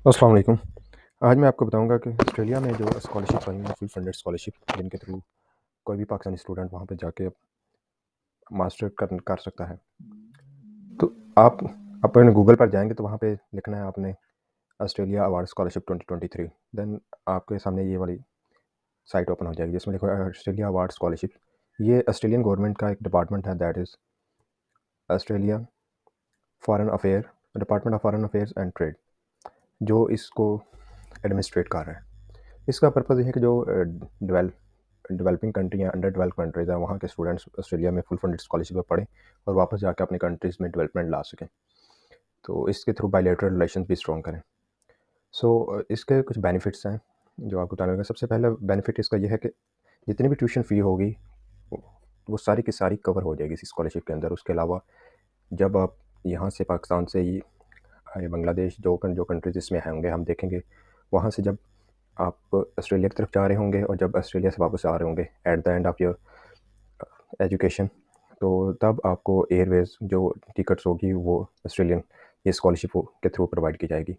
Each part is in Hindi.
अस्सलाम वालेकुम। आज मैं आपको बताऊंगा कि ऑस्ट्रेलिया में जो स्कॉलरशिप आई हैं, फुल फंडेड स्कॉलरशिप जिनके थ्रू कोई भी पाकिस्तानी स्टूडेंट वहाँ पे जाके मास्टर कर सकता है। तो आप अपने गूगल पर जाएंगे तो वहाँ पे लिखना है आपने ऑस्ट्रेलिया अवार्ड स्कॉलरशिप 2023। देन आपके सामने ये वाली साइट ओपन हो जाएगी जिसमें लिखा है ऑस्ट्रेलिया अवार्ड स्कॉलरशिप। ये ऑस्ट्रेलियन गवर्नमेंट का एक डिपार्टमेंट है, that is Australia foreign affair department of foreign affairs and trade, जो इसको एडमिनिस्ट्रेट कर रहा है। इसका पर्पज़ ये है कि जो डेवलपिंग कंट्री या अंडर डेवलप कंट्रीज़ हैं वहाँ के स्टूडेंट्स ऑस्ट्रेलिया में फुल फंडेड स्कॉलरशिप पर पढ़ें और वापस जाकर अपनी कंट्रीज़ में डेवलपमेंट ला सकें। तो इसके थ्रू बायलैटरल रिलेशन भी स्ट्रॉन्ग करें। इसके कुछ बेनिफिट्स हैं जो आपको बताने लगा। सबसे पहला बेनिफिट इसका यह है कि जितनी भी ट्यूशन फ़ी होगी वो सारी की सारी कवर हो जाएगी इसी स्कॉलरशिप के अंदर। उसके अलावा जब आप यहाँ से पाकिस्तान से ही बांग्लादेश जो कंट्रीज़ इसमें होंगे हम देखेंगे, वहाँ से जब आप ऑस्ट्रेलिया की तरफ जा रहे होंगे और जब ऑस्ट्रेलिया से वापस आ रहे होंगे at the end of your education, तो तब आपको एयरवेज़ जो टिकट्स होगी वो ऑस्ट्रेलियन ये स्कॉलरशिप के थ्रू प्रोवाइड की जाएगी।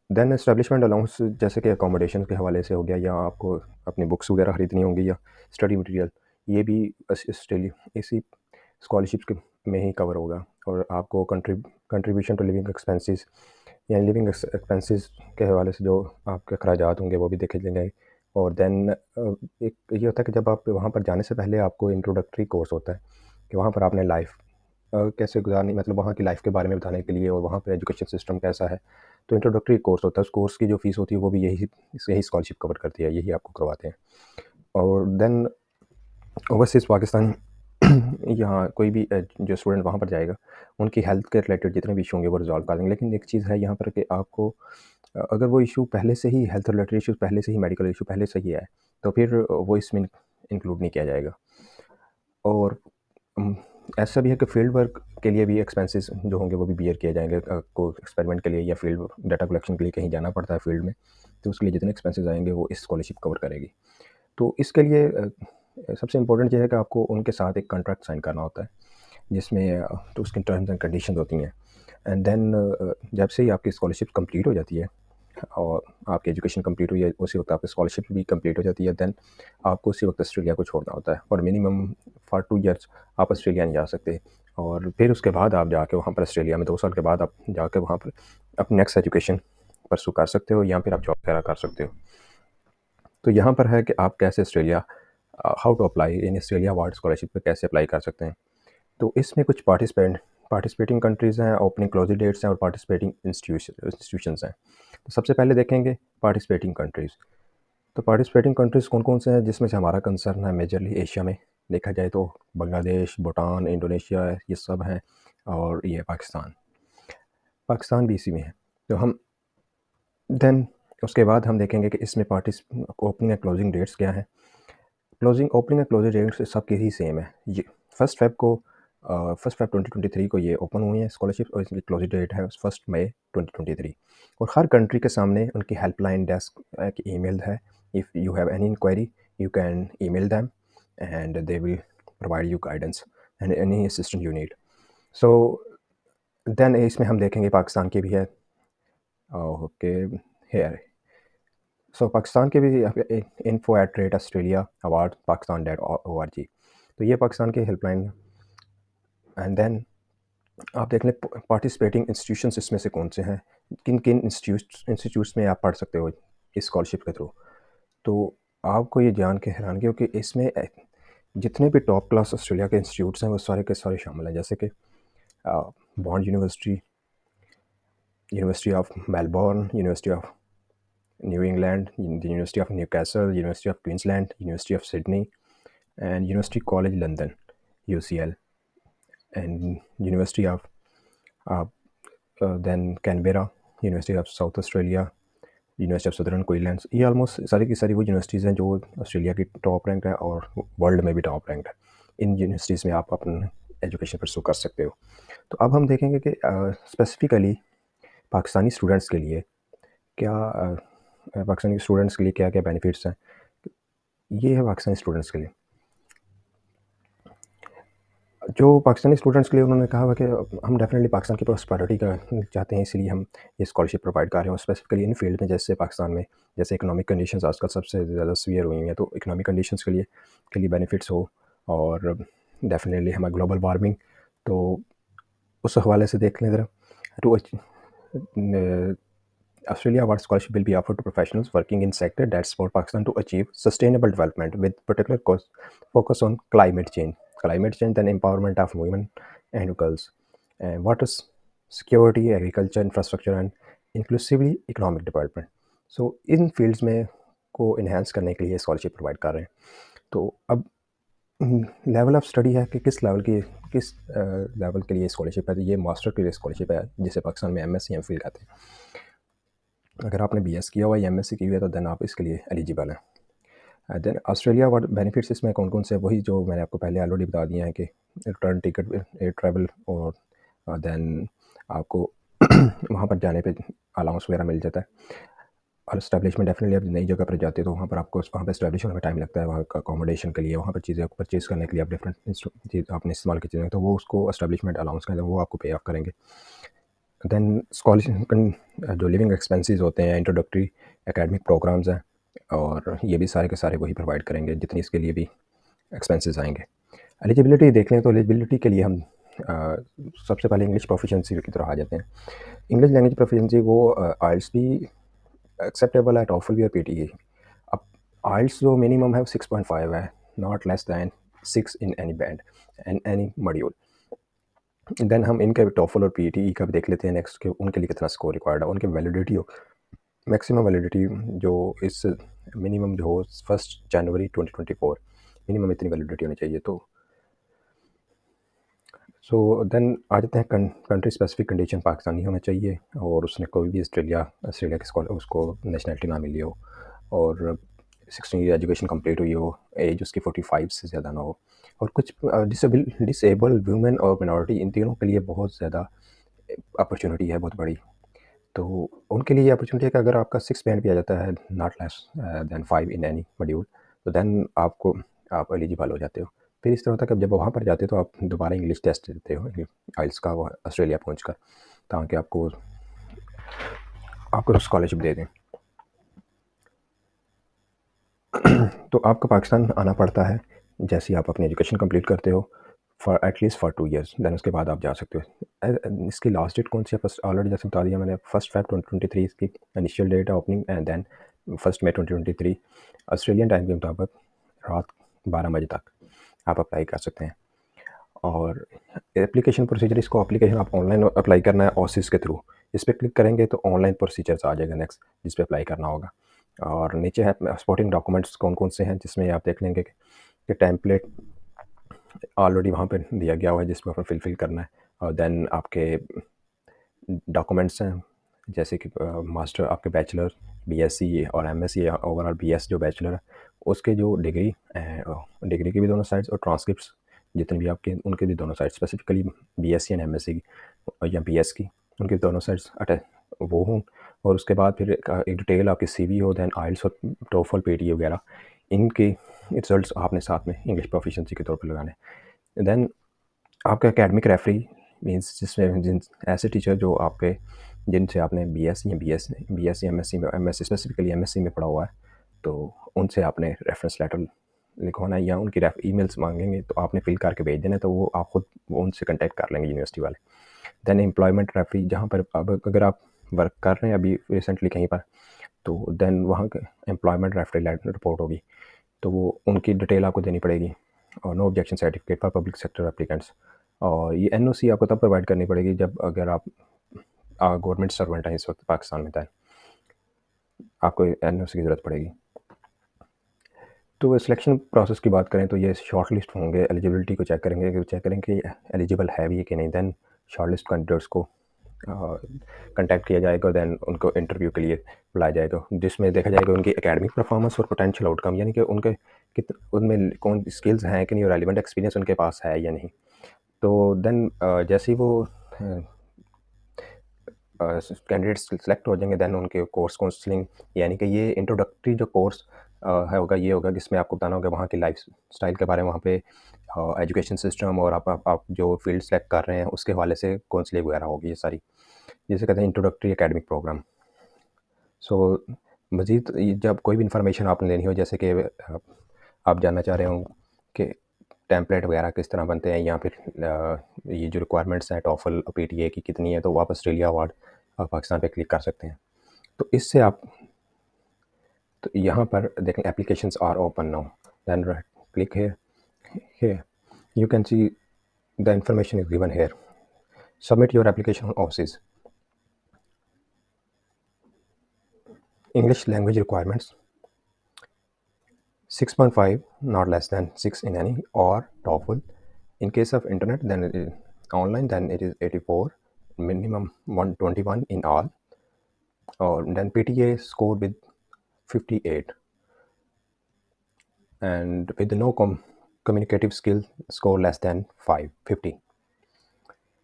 देन एस्टेब्लिशमेंट अलाउंस जैसे कि अकोमोडेशन के हवाले से हो गया, या आपको अपनी बुक्स वगैरह ख़रीदनी होंगी या स्टडी मटेरियल, ये भी ऑस्ट्रेलिया इसी स्कॉलरशिप के में ही कवर होगा। और आपको कंट्रीब्यूशन टू लिविंग एक्सपेंसेस या लिविंग एक्सपेंसेस के हवाले से जो आपके अखराजात होंगे वो भी देखे जाएंगे। और देन एक ये होता है कि जब आप वहाँ पर जाने से पहले आपको इंट्रोडक्टरी कोर्स होता है कि वहाँ पर आपने लाइफ कैसे गुजारनी, मतलब वहाँ की लाइफ के बारे में बताने के लिए, और वहाँ पर एजुकेशन सिस्टम कैसा है। तो इंट्रोडक्टरी कोर्स होता है, उस कोर्स की जो फ़ीस होती है वो भी यही स्कॉलरशिप कवर करती है, यही आपको करवाते हैं। और देन ओवरसीज़ पाकिस्तान यहाँ कोई भी जो स्टूडेंट वहाँ पर जाएगा उनकी हेल्थ के रिलेटेड जितने भी इशू होंगे वो रिजॉल्व कर देंगे। लेकिन एक चीज़ है यहाँ पर कि आपको अगर वो इशू पहले से ही हेल्थ रिलेटेड इशू पहले से ही मेडिकल इशू पहले से ही है तो फिर वो इसमें इंक्लूड नहीं किया जाएगा। और ऐसा भी है कि फील्ड वर्क के लिए भी एक्सपेंसेस जो होंगे वो भी बियर किए जाएंगे। आपको एक्सपेरिमेंट के लिए या फील्ड डाटा कलेक्शन के लिए कहीं जाना पड़ता है फील्ड में, तो उसके लिए जितने एक्सपेंसेस आएंगे वो इस स्कॉलरशिप कवर करेगी। तो इसके लिए सबसे इम्पोर्टेंट ये है कि आपको उनके साथ एक कॉन्ट्रैक्ट साइन करना होता है जिसमें तो उसकी टर्म्स एंड कंडीशंस होती हैं। एंड देन जब से ही आपकी स्कॉलरशिप कंप्लीट हो जाती है और आपकी एजुकेशन कंप्लीट हुई है, उसी वक्त आपकी स्कॉलरशिप भी कंप्लीट हो जाती है, देन आपको उसी वक्त ऑस्ट्रेलिया को छोड़ना होता है और मिनिमम फॉर 2 ईयर्स आप ऑस्ट्रेलिया नहीं जा सकते। और फिर उसके बाद आप जाके वहाँ पर ऑस्ट्रेलिया में 2 साल के बाद आप जाके वहाँ पर अपनी नेक्स्ट एजुकेशन परसू कर सकते हो या फिर आप जॉब वगैरह कर सकते हो। तो यहाँ पर है कि आप कैसे Australia how to apply in Australia award scholarship पे कैसे अप्लाई कर सकते हैं। तो इसमें कुछ पार्टिसिपेटिंग कंट्रीज़ हैं, ओपनिंग क्लोजिंग डेट्स हैं और पार्टिसिपेटिंग इंस्टीट्यूशंस हैं। तो सबसे पहले देखेंगे पार्टिसिपेटिंग कंट्रीज़। तो पार्टिसिपेटिंग कंट्रीज़ कौन कौन से हैं जिसमें से हमारा कंसर्न है मेजरली एशिया में देखा जाए तो बांग्लादेश, भूटान, इंडोनेशिया, ये सब हैं। और ये पाकिस्तान भी इसी में है। तो हम देन उसके बाद हम देखेंगे कि इसमें ओपनिंग एंड क्लोजिंग डेट्स क्या हैं। ओपनिंग एंड क्लोजिंग डेट्स सबके ही सेम है। ये फर्स्ट फेब 2023 को ये ओपन हुई है स्कॉलरशिप और इसकी क्लोजिंग डेट है 1 मई 2023। और हर कंट्री के सामने उनकी हेल्पलाइन डेस्क की ईमेल है। If you have any inquiry you can email them and they will provide you guidance and any assistant you need. So then इसमें हम देखेंगे पाकिस्तान की भी है। ओके, हेयर सो पाकिस्तान के भी info@australia award pakistan.org। तो ये पाकिस्तान के हेल्पलाइन। एंड देन आप देख लें पार्टिसिपेटिंग इंस्टीट्यूशंस इसमें से कौन से हैं, किन किन इंस्टीट्यूट्स में आप पढ़ सकते हो इस स्कॉलरशिप के थ्रू। तो आपको ये जान के हैरानगी हो कि इसमें जितने भी टॉप क्लास ऑस्ट्रेलिया के इंस्टीट्यूट्स हैं वो सारे के सारे शामिल हैं, जैसे कि bond university, university of Melbourne, university of New England, the University of Newcastle, University of Queensland, University of Sydney, and University College London, UCL, and University of uh, then Canberra, University of South Australia, university of southern Queensland. ये ऑलमोस्ट सारी की सारी वो यूनिवर्सिटीज़ हैं जो ऑस्ट्रेलिया की टॉप रैंक है और वर्ल्ड में भी टॉप रैंक है। इन यूनिवर्सिटीज़ में आप अपना एजुकेशन परसू कर सकते हो। तो अब हम देखेंगे कि स्पेसिफ़िकली पाकिस्तानी स्टूडेंट्स के लिए क्या क्या बेनिफिट्स हैं। ये है पाकिस्तानी स्टूडेंट्स के लिए। जो पाकिस्तानी स्टूडेंट्स के लिए उन्होंने कहा हुआ कि हम डेफ़िनेटली पाकिस्तान की प्रॉस्पेरिटी का चाहते हैं, इसलिए हम ये स्कॉलरशिप प्रोवाइड कर रहे हैं, स्पेसिफ़िकली इन फील्ड में, जैसे पाकिस्तान में जैसे इकोनॉमिक कंडीशंस आजकल सबसे ज़्यादा सीवियर हुई हैं, तो इकोनॉमिक कंडीशंस के लिए बेनिफिट्स हो, और डेफ़िनेटली हमारा ग्लोबल वार्मिंग, तो उस हवाले से देख लें ज़रा। To Australia award scholarship will be offered to professionals working in sector that support Pakistan to achieve sustainable development with particular focus on climate change, then empowerment of women and girls, and water security, agriculture, infrastructure, and inclusively economic development. So in fields में को enhance करने के लिए scholarship provide कर रहे हैं. तो अब लेवल ऑफ स्टडी है कि किस लेवल के लिए स्कॉलरशिप है, तो ये मास्टर के लिए स्कॉलरशिप है, जिसे पाकिस्तान में एमएससी एमफिल कहते हैं. अगर आपने बीएस किया हुआ या एमएससी की हुई है तो देन आप इसके लिए एलिजिबल हैं. देन ऑस्ट्रेलिया वर्ड बेनिफिट्स इसमें कौन कौन से, वही जो मैंने आपको पहले ऑलरेडी बता दिए हैं कि रिटर्न टिकट, एयर ट्रैवल, और देन आपको वहाँ पर जाने पे अलाउंस वगैरह मिल जाता है. और इस्टेब्लिशमेंट डेफिनेटली आप नई जगह पर जाते हो तो वहाँ पर आपको वहाँ पर इस्टेब्लिश होने में टाइम लगता है, वहाँ का अकोमोडेशन के लिए, वहाँ पर चीज़ें परचेज़ करने के लिए, आप डिफरेंट चीज़ आपने इस्तेमाल की चीज़ें, तो वो उसको इस्टेब्लिशमेंट अलाउंस कहते हैं, वो आपको पे ऑफ करेंगे. देन स्कॉलरशिप जो लिविंग एक्सपेंसेस होते हैं, इंट्रोडक्टरी एकेडमिक प्रोग्राम्स हैं, और ये भी सारे के सारे वही प्रोवाइड करेंगे जितनी इसके लिए भी एक्सपेंसेस आएंगे. एलिजिबिलिटी देख लें तो एलिजिबिलिटी के लिए हम सबसे पहले इंग्लिश प्रोफिशिएंसी की तरफ आ जाते हैं. इंग्लिश लैंग्वेज प्रोफिशिएंसी वो आइल्स भी एक्सेप्टेबल है, टॉफल भी और पीटीई. अब आइल्स जो मिनिमम है वो 6.5 है, not less than 6 in any band and any module. Then हम इनके टॉफल और पीटीई का भी देख लेते हैं नेक्स्ट, के उनके लिए कितना स्कोर रिक्वायर्ड है, उनकी वैलिडिटी हो, मैक्सिमम वैलिडिटी जो इस मिनिमम जो हो 1 जनवरी 2024, मिनिमम इतनी वैलिडिटी होनी चाहिए. तो देन आ जाते हैं कंट्री स्पेसिफिक कंडीशन, पाकिस्तानी होना चाहिए, और उसने कोई भी ऑस्ट्रेलिया के स्कॉलर उसको नेशनलिटी ना मिली हो, और 16 ईयर एजुकेशन कंप्लीट हुई हो, एज उसकी 45 से ज़्यादा ना हो, और कुछ डिसेबल वुमेन और मिनॉरिटी, इन तीनों के लिए बहुत ज़्यादा अपॉर्चुनिटी है, बहुत बड़ी. तो उनके लिए ये अपॉर्चुनिटी है कि अगर आपका 6 बैंड भी आ जाता है, not less than 5 in any module, तो देन आप एलिजिबल हो जाते हो. फिर इस तरह होता है कि जब वहाँ पर जाते हो तो आप दोबारा इंग्लिश टेस्ट देते हो आइल्स का, ऑस्ट्रेलिया पहुँच कर, ताकि आपको स्कॉलरशिप दे दें. तो आपको पाकिस्तान आना पड़ता है जैसे ही आप अपनी एजुकेशन कंप्लीट करते हो, for at least for 2 years, then उसके बाद आप जा सकते हो. इसकी लास्ट डेट कौन सी है, फर्स्ट ऑलरेडी जैसे बता दिया मैंने, 1 Feb 2023 इसकी इनिशियल डेट है opening, and then 1 May 2023 Australian time के मुताबिक रात 12 बजे तक आप अप्लाई कर सकते हैं. और एप्लीकेशन प्रोसीजर, इसको एप्लीकेशन आप ऑनलाइन अप्लाई करना है ओसिस के थ्रू. इस पर क्लिक करेंगे तो ऑनलाइन प्रोसीजर्स आ जाएगा नेक्स्ट, जिस पे अप्लाई करना होगा. और नीचे है सपोर्टिंग डॉक्यूमेंट्स कौन कौन से हैं, जिसमें आप देख लेंगे कि टेम्पलेट ऑलरेडी वहाँ पे दिया गया हुआ है जिसमें आपको फिल करना है. और देन आपके डॉक्यूमेंट्स हैं, जैसे कि मास्टर आपके बैचलर, बीएससी और एमएससी, ओवरऑल बीएस जो बैचलर है उसके जो डिग्री की भी दोनों साइड्स, और ट्रांसक्रिप्ट्स जितने भी आपके उनके भी दोनों sides, specifically BSc and MSc की या बीएस की, उनके दोनों साइड्स वो हों. और उसके बाद फिर एक डिटेल आपकी सीवी हो, देन आइल्स और टोफल पीटी वगैरह, इनके रिजल्ट्स आपने साथ में इंग्लिश प्रोफिशिएंसी के तौर पर लगाने. देन आपका एकेडमिक रेफरी मींस जिन ऐसे टीचर जो आपके जिनसे आपने बीएससी एमएससी स्पेसिफिकली एमएससी में पढ़ा हुआ है, तो उनसे आपने रेफरेंस लेटर लिखवाना है, या उनकी ईमेल्स मांगेंगे तो आपने फिल करके भेज देना, तो वो आप खुद वो उनसे कांटेक्ट कर लेंगे यूनिवर्सिटी वाले. देन एम्प्लॉयमेंट रेफरी, जहाँ पर अब अगर आप वर्क कर रहे हैं अभी रिसेंटली कहीं पर, तो देन वहाँ के एम्प्लॉयमेंट रेफरी रिपोर्ट होगी, तो वो उनकी डिटेल आपको देनी पड़ेगी. और no objection certificate for public sector applicants, और ये एनओसी आपको तब प्रोवाइड करनी पड़ेगी जब अगर आप गवर्नमेंट सर्वेंट हैं इस वक्त पाकिस्तान में, तय आपको एनओसी की ज़रूरत पड़ेगी. तो सिलेक्शन प्रोसेस की बात करें तो ये शॉर्ट लिस्ट होंगे, एलिजिबिलिटी को चेक करेंगे कि एलिजिबल है भी कि नहीं, देन शॉर्ट लिस्ट कैंडिडेट्स को कंटेक्ट किया जाएगा, देन उनको इंटरव्यू के लिए बुलाया जाएगा, जिसमें देखा जाएगा उनकी एकेडमिक परफॉर्मेंस और पोटेंशियल आउटकम, यानी कि उनके उनमें कौन स्किल्स हैं कि नहीं, और रेलिवेंट एक्सपीरियंस उनके पास है या नहीं. तो देन जैसे ही वो कैंडिडेट्स सेलेक्ट हो जाएंगे, देन उनके कोर्स काउंसलिंग, यानी कि ये इंट्रोडक्टरी जो कोर्स है होगा, ये होगा कि इसमें आपको बताना होगा वहाँ की लाइफ स्टाइल के बारे में, वहाँ पे एजुकेशन सिस्टम और आप जो फील्ड सेलेक्ट कर रहे हैं उसके हवाले से काउंसलिंग वगैरह होगी ये सारी, जिसे कहते हैं इंट्रोडक्टरी एकेडमिक प्रोग्राम। सो मज़ीद जब कोई भी इन्फॉर्मेशन आपने लेनी हो, जैसे कि आप जानना चाह रहे हो कि टेम्पलेट वगैरह किस तरह बनते हैं, या फिर ये जो रिक्वायरमेंट्स हैं टॉफल पीटीए की कितनी है, तो आप ऑस्ट्रेलिया अवार्ड पाकिस्तान पे क्लिक कर सकते हैं। तो इससे आप तो यहाँ पर देखें applications are open now, then click here you can see the information is given here. Submit your application on OSIS. English language requirements 6.5 not less than 6 in any, or TOEFL. In case of internet, then it is online, then it is 84, minimum 121 in all, or then PTA scored with 58, and with no communicative skill score less than 50.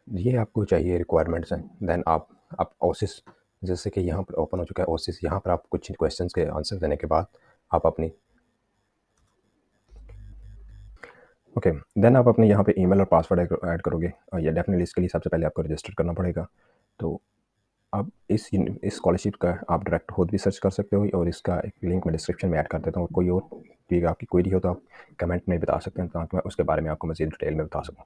ये आपको चाहिए रिक्वायरमेंट्स हैं। देन आप ओसिस, जैसे कि यहाँ पर ओपन हो चुका है ओसिस, यहाँ पर आप कुछ क्वेश्चंस के आंसर देने के बाद आप अपनी देन आप अपने यहाँ पे ईमेल और पासवर्ड ऐड करोगे, और ये डेफिनेटली इसके लिए सबसे पहले आपको रजिस्टर करना पड़ेगा। तो आप इस स्कॉलरशिप का आप डायरेक्ट खुद भी सर्च कर सकते हो, और इसका एक लिंक मैं डिस्क्रिप्शन में ऐड कर देता हूँ। कोई और भी आपकी क्वेरी हो तो आप कमेंट में बता सकते हैं, ताकि मैं उसके बारे में आपको मज़ीद डिटेल में बता सकूँ।